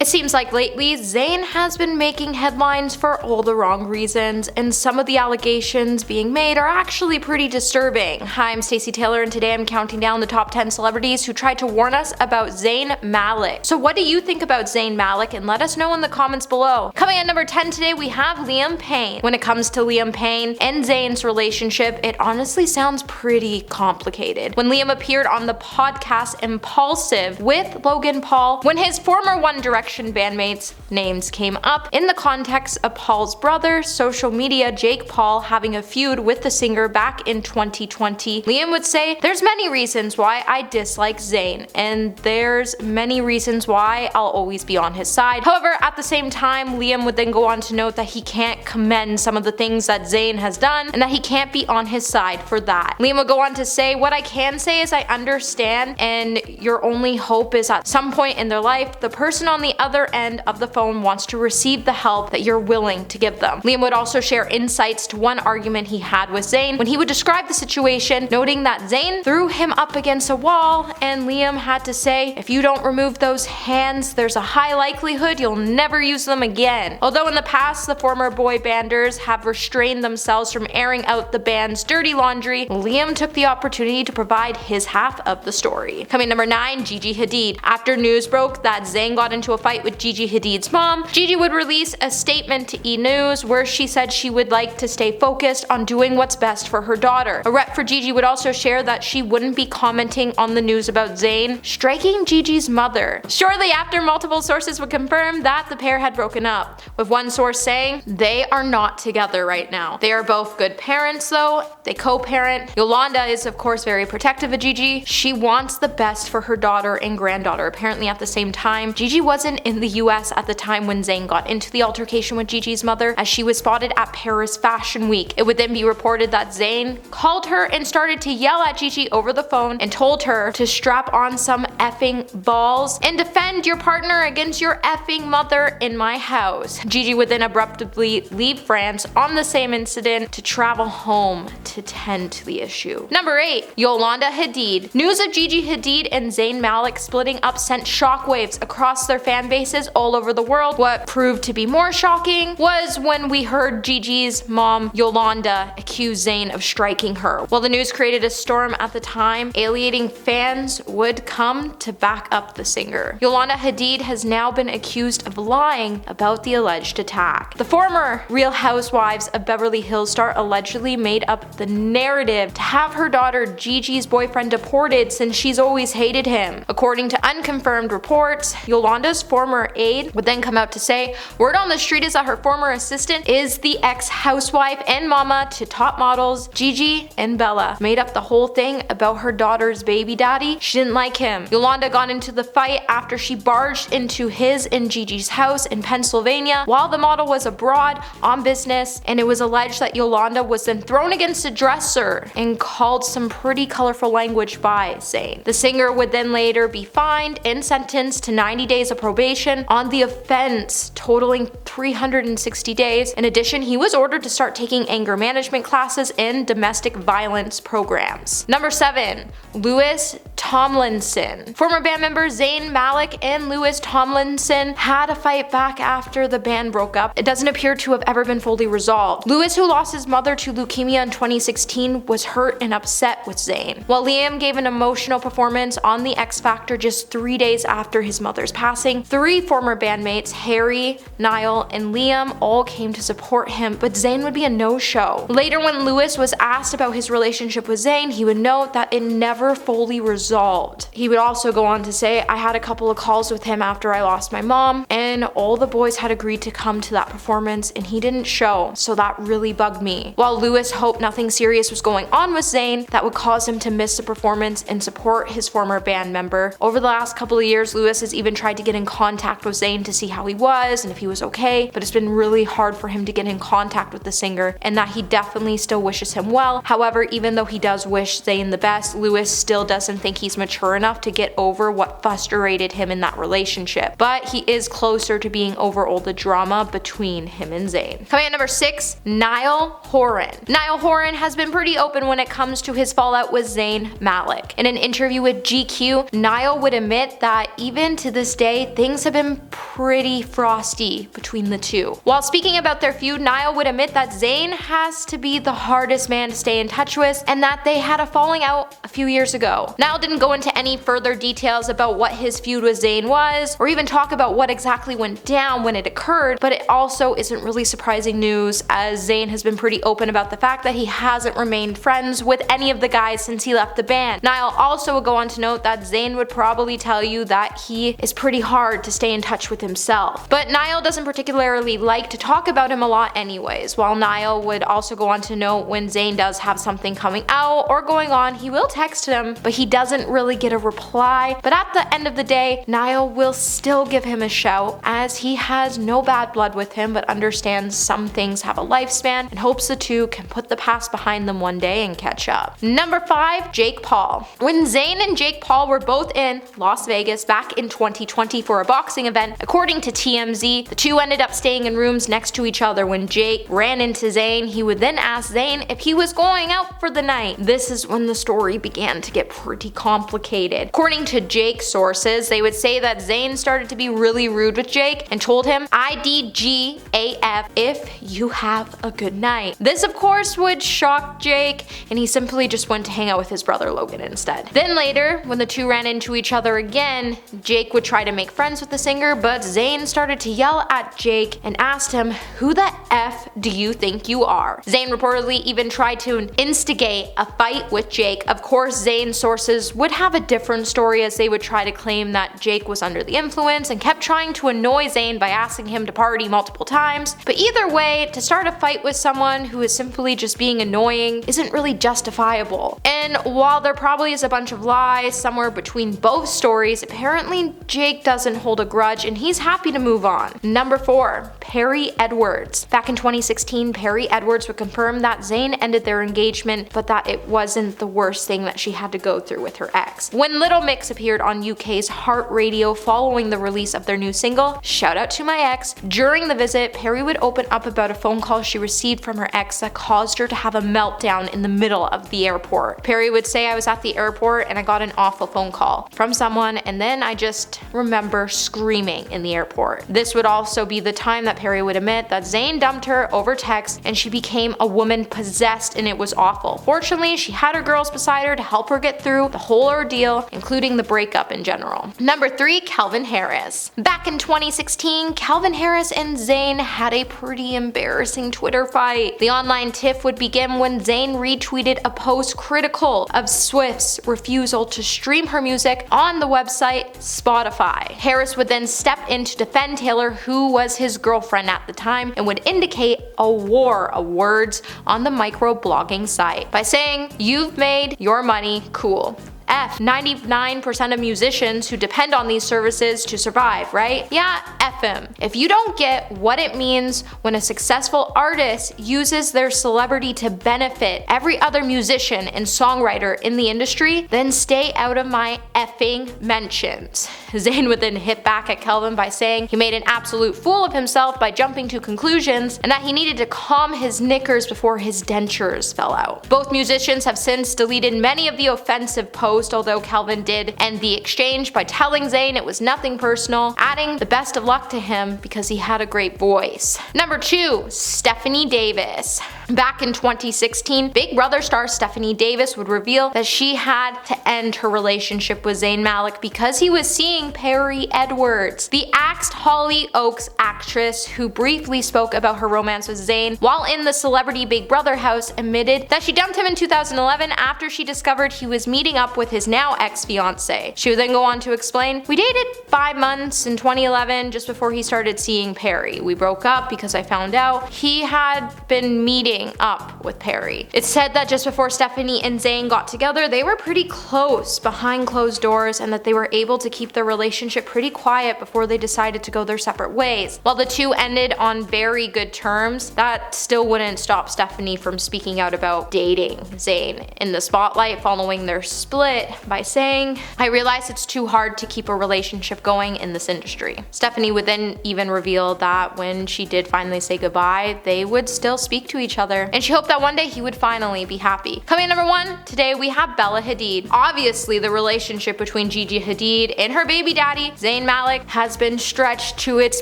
It seems like lately, Zayn has been making headlines for all the wrong reasons, and some of the allegations being made are actually pretty disturbing. Hi, I'm Stacey Taylor, and today I'm counting down the top 10 celebrities who tried to warn us about Zayn Malik. So what do you think about Zayn Malik, and let us know in the comments below. Coming at number 10 today, we have Liam Payne. When it comes to Liam Payne and Zayn's relationship, it honestly sounds pretty complicated. When Liam appeared on the podcast Impulsive with Logan Paul, when his former One Direction bandmates' names came up in the context of Paul's brother, social media Jake Paul, having a feud with the singer back in 2020, Liam would say, "There's many reasons why I dislike Zayn, and there's many reasons why I'll always be on his side." However, at the same time, Liam would then go on to note that he can't commend some of the things that Zayn has done and that he can't be on his side for that. Liam would go on to say, "What I can say is I understand, and your only hope is at some point in their life, the person on the other end of the phone wants to receive the help that you're willing to give them." Liam would also share insights to one argument he had with Zayn when he would describe the situation, noting that Zayn threw him up against a wall, and Liam had to say, "If you don't remove those hands, there's a high likelihood you'll never use them again." Although in the past the former boy banders have restrained themselves from airing out the band's dirty laundry, Liam took the opportunity to provide his half of the story. Coming number 9, Gigi Hadid. After news broke that Zayn got into a fight with Gigi Hadid's mom, Gigi would release a statement to E! News where she said she would like to stay focused on doing what's best for her daughter. A rep for Gigi would also share that she wouldn't be commenting on the news about Zayn striking Gigi's mother. Shortly after, multiple sources would confirm that the pair had broken up, with one source saying they are not together right now. They are both good parents though, they co-parent. Yolanda is of course very protective of Gigi. She wants the best for her daughter and granddaughter. Apparently at the same time, Gigi wasn't in the US at the time when Zayn got into the altercation with Gigi's mother, as she was spotted at Paris Fashion Week. It would then be reported that Zayn called her and started to yell at Gigi over the phone and told her to strap on some effing balls and defend your partner against your effing mother in my house. Gigi would then abruptly leave France on the same incident to travel home to tend to the issue. Number 8, Yolanda Hadid. News of Gigi Hadid and Zayn Malik splitting up sent shockwaves across their fan bases all over the world. What proved to be more shocking was when we heard Gigi's mom, Yolanda, accuse Zayn of striking her. While the news created a storm at the time, alienating fans would come to back up the singer. Yolanda Hadid has now been accused of lying about the alleged attack. The former Real Housewives of Beverly Hills star allegedly made up the narrative to have her daughter Gigi's boyfriend deported since she's always hated him. According to unconfirmed reports, Yolanda's former aide would then come out to say, "Word on the street is that her former assistant is the ex-housewife and mama to top models Gigi and Bella. Made up the whole thing about her daughter's baby daddy. She didn't like him." Yolanda got into the fight after she barged into his and Gigi's house in Pennsylvania while the model was abroad on business, and it was alleged that Yolanda was then thrown against a dresser and called some pretty colorful language by Zayn. The singer would then later be fined and sentenced to 90 days of probation on the offense, totaling 360 days. In addition, he was ordered to start taking anger management classes and domestic violence programs. Number 7, Louis Tomlinson. Former band members Zayn Malik and Louis Tomlinson had a fight back after the band broke up. It doesn't appear to have ever been fully resolved. Louis, who lost his mother to leukemia in 2016, was hurt and upset with Zayn, while Liam gave an emotional performance on the X Factor just 3 days after his mother's passing. 3 former bandmates, Harry, Niall, and Liam, all came to support him, but Zayn would be a no-show. Later, when Louis was asked about his relationship with Zayn, he would note that it never fully resolved. He would also go on to say, "I had a couple of calls with him after I lost my mom, and all the boys had agreed to come to that performance, and he didn't show, so that really bugged me." While Louis hoped nothing serious was going on with Zayn that would cause him to miss the performance and support his former band member. Over the last couple of years, Louis has even tried to get in contact with Zayn to see how he was and if he was okay, but it's been really hard for him to get in contact with the singer, and that he definitely still wishes him well. However, even though he does wish Zayn the best, Louis still doesn't think he's mature enough to get over what frustrated him in that relationship, but he is closer to being over all the drama between him and Zayn. Coming at number 6, Niall Horan. Niall Horan has been pretty open when it comes to his fallout with Zayn Malik. In an interview with GQ, Niall would admit that even to this day, things things have been pretty frosty between the two. While speaking about their feud, Niall would admit that Zayn has to be the hardest man to stay in touch with and that they had a falling out a few years ago. Niall didn't go into any further details about what his feud with Zayn was, or even talk about what exactly went down when it occurred, but it also isn't really surprising news, as Zayn has been pretty open about the fact that he hasn't remained friends with any of the guys since he left the band. Niall also would go on to note that Zayn would probably tell you that he is pretty hard to stay in touch with himself. But Niall doesn't particularly like to talk about him a lot anyways. While Niall would also go on to note when Zayn does have something coming out or going on, he will text him, but he doesn't really get a reply. But at the end of the day, Niall will still give him a shout, as he has no bad blood with him, but understands some things have a lifespan and hopes the two can put the past behind them one day and catch up. Number 5, Jake Paul. When Zayn and Jake Paul were both in Las Vegas back in 2020 for a boxing event, according to TMZ, the two ended up staying in rooms next to each other. When Jake ran into Zayn, he would then ask Zayn if he was going out for the night. This is when the story began to get pretty complicated. According to Jake's sources, they would say that Zayn started to be really rude with Jake and told him IDGAF if you have a good night. This of course would shock Jake, and he simply just went to hang out with his brother Logan instead. Then later, when the two ran into each other again, Jake would try to make friends with the singer, but Zayn started to yell at Jake and asked him, "Who the F do you think you are?" Zayn reportedly even tried to instigate a fight with Jake. Of course, Zayn's sources would have a different story, as they would try to claim that Jake was under the influence and kept trying to annoy Zayn by asking him to party multiple times. But either way, to start a fight with someone who is simply just being annoying isn't really justifiable. And while there probably is a bunch of lies somewhere between both stories, apparently Jake doesn't hold a grudge and he's happy to move on. Number 4, Perrie Edwards. Back in 2016, Perrie Edwards would confirm that Zayn ended their engagement, but that it wasn't the worst thing that she had to go through with her ex. When Little Mix appeared on UK's Heart Radio following the release of their new single, Shout Out to My Ex, during the visit, Perrie would open up about a phone call she received from her ex that caused her to have a meltdown in the middle of the airport. Perrie would say, "I was at the airport and I got an awful phone call from someone, and then I just remember screaming in the airport." This would also be the time that Perrie would admit that Zayn dumped her over text and she became a woman possessed, and it was awful. Fortunately, she had her girls beside her to help her get through the whole ordeal, including the breakup in general. Number 3, Calvin Harris. Back in 2016, Calvin Harris and Zayn had a pretty embarrassing Twitter fight. The online tiff would begin when Zayn retweeted a post critical of Swift's refusal to stream her music on the website Spotify. Harris would then step in to defend Taylor, who was his girlfriend at the time, and would indicate a war of words on the microblogging site by saying, "You've made your money, cool. F 99% of musicians who depend on these services to survive, right? Yeah, F him. If you don't get what it means when a successful artist uses their celebrity to benefit every other musician and songwriter in the industry, then stay out of my effing mentions." Zayn would then hit back at Calvin by saying he made an absolute fool of himself by jumping to conclusions, and that he needed to calm his knickers before his dentures fell out. Both musicians have since deleted many of the offensive posts, although Calvin did end the exchange by telling Zayn it was nothing personal, adding the best of luck to him because he had a great voice. Number 2, Stephanie Davis. Back in 2016, Big Brother star Stephanie Davis would reveal that she had to end her relationship with Zayn Malik because he was seeing Perrie Edwards. The axed Hollyoaks actress, who briefly spoke about her romance with Zayn while in the Celebrity Big Brother house, admitted that she dumped him in 2011 after she discovered he was meeting up with his now ex-fiance. She would then go on to explain, "We dated 5 months in 2011 just before he started seeing Perrie. We broke up because I found out he had been meeting up with Perrie." It's said that just before Stephanie and Zayn got together, they were pretty close behind closed doors, and that they were able to keep their relationship pretty quiet before they decided to go their separate ways. While the two ended on very good terms, that still wouldn't stop Stephanie from speaking out about dating Zayn in the spotlight following their split by saying, "I realize it's too hard to keep a relationship going in this industry." Stephanie would then even reveal that when she did finally say goodbye, they would still speak to each other other, and she hoped that one day he would finally be happy. Coming at number 1, today we have Bella Hadid. Obviously, the relationship between Gigi Hadid and her baby daddy, Zayn Malik, has been stretched to its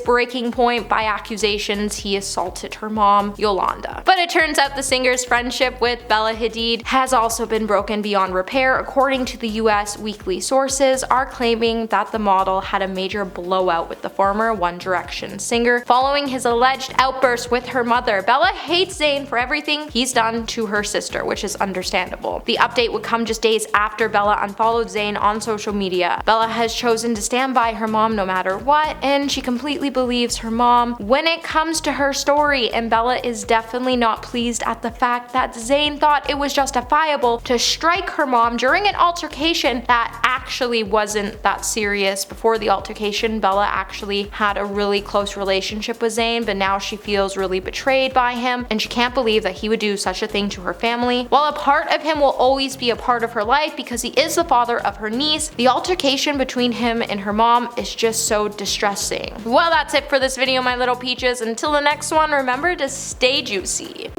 breaking point by accusations he assaulted her mom, Yolanda. But it turns out the singer's friendship with Bella Hadid has also been broken beyond repair. According to the US weekly sources are claiming that the model had a major blowout with the former One Direction singer following his alleged outburst with her mother. Bella hates Zayn for everything he's done to her sister, which is understandable. The update would come just days after Bella unfollowed Zayn on social media. Bella has chosen to stand by her mom no matter what, and she completely believes her mom when it comes to her story, and Bella is definitely not pleased at the fact that Zayn thought it was justifiable to strike her mom during an altercation that actually wasn't that serious. Before the altercation, Bella actually had a really close relationship with Zayn, but now she feels really betrayed by him, and she can't believe that he would do such a thing to her family. While a part of him will always be a part of her life because he is the father of her niece, the altercation between him and her mom is just so distressing. Well, that's it for this video, my little peaches. Until the next one, remember to stay juicy.